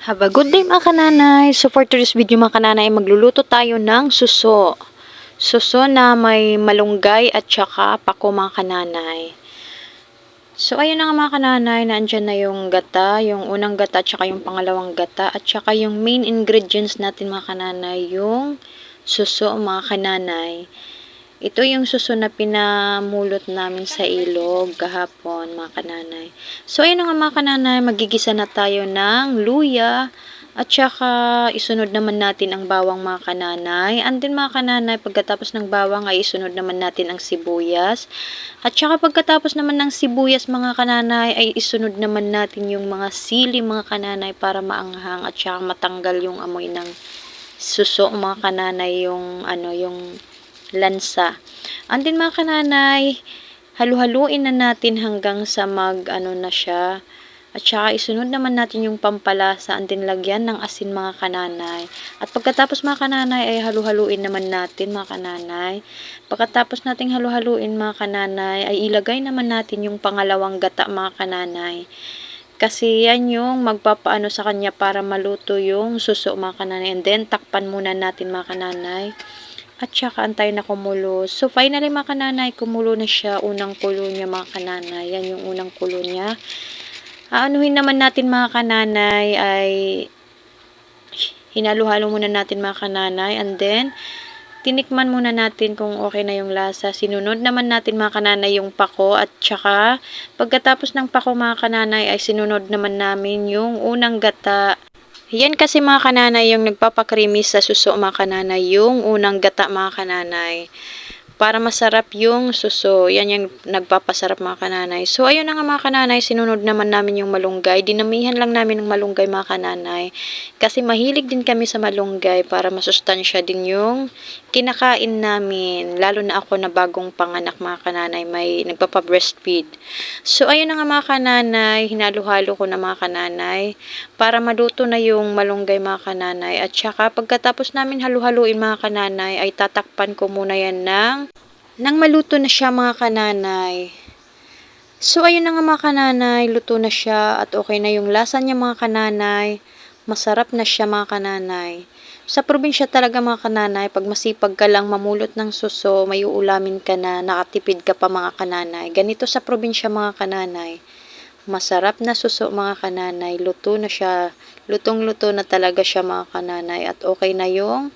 Have a good day mga kananay. So for today's video mga kananay, magluluto tayo ng suso. Suso na may malunggay at saka pako mga kananay. So ayun na nga mga kananay, naandyan na yung gata, yung unang gata at saka yung pangalawang gata at saka yung main ingredients natin mga kananay, yung suso mga kananay. Ito yung suso na pinamulot namin sa ilog kahapon, mga kananay. So, ayun nga mga kananay, magigisa na tayo ng luya at saka isunod naman natin ang bawang mga kananay. And then mga kananay, pagkatapos ng bawang ay isunod naman natin ang sibuyas. At saka pagkatapos naman ng sibuyas mga kananay ay isunod naman natin yung mga sili mga kananay para maanghang at saka matanggal yung amoy ng suso mga kananay, yung yung lansa. And then mga kananay, halu-haluin na natin hanggang sa na siya. At saka isunod naman natin yung pampalasa and then lagyan ng asin mga kananay. At pagkatapos mga kananay ay halu-haluin naman natin mga kananay. Pagkatapos nating halu-haluin mga kananay ay ilagay naman natin yung pangalawang gata mga kananay. Kasi yan yung magpapaano sa kanya para maluto yung suso mga kananay. And then takpan muna natin mga kananay. At saka antay na kumulo. So, finally mga kananay, kumulo na siya. Unang kulo niya mga kananay. Yan yung unang kulo niya. Aanuhin naman natin mga kananay ay hinalo-halo muna natin mga kananay. And then, tinikman muna natin kung okay na yung lasa. Sinunod naman natin mga kananay yung pako. At saka, pagkatapos ng pako mga kananay ay sinunod naman namin yung unang gata. Yan kasi mga kananay yung nagpapakrimi sa suso mga kananay, yung unang gata mga kananay. Para masarap yung suso, yan yung nagpapasarap mga kananay. So ayun na nga mga kananay, sinunod naman namin yung malunggay. Dinamihan lang namin ng malunggay mga kananay. Kasi mahilig din kami sa malunggay para masustansya din yung kinakain namin. Lalo na ako na bagong panganak mga kananay, may nagpapa-breastfeed. So ayun na nga mga kananay, hinalo-halo ko na mga kananay para maluto na yung malunggay mga kananay. At saka pagkatapos namin halu-haluin mga kananay ay tatakpan ko muna yan nang maluto na siya mga kananay. So ayun na nga mga kananay, luto na siya at okay na yung lasa niya mga kananay. Masarap na siya mga kananay. Sa probinsya talaga mga kananay, pag masipag ka lang mamulot ng suso, may uulamin ka na, nakatipid ka pa mga kananay. Ganito sa probinsya mga kananay. Masarap na suso mga kananay, luto na siya, lutong-luto na talaga siya mga kananay at okay na yung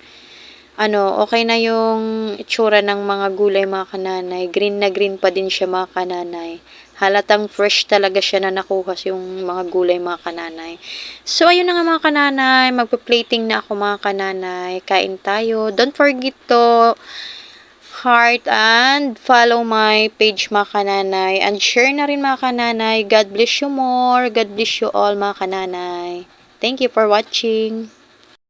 okay na yung itsura ng mga gulay mga kananay. Green na green pa din siya mga kananay. Halatang fresh talaga siya na nakuha yung mga gulay mga kananay. So ayun na nga mga kananay, magpa-plating na ako mga kananay. Kain tayo. Don't forget to heart and follow my page mga kananay. And share na rin mga kananay. God bless you more. God bless you all mga kananay. Thank you for watching.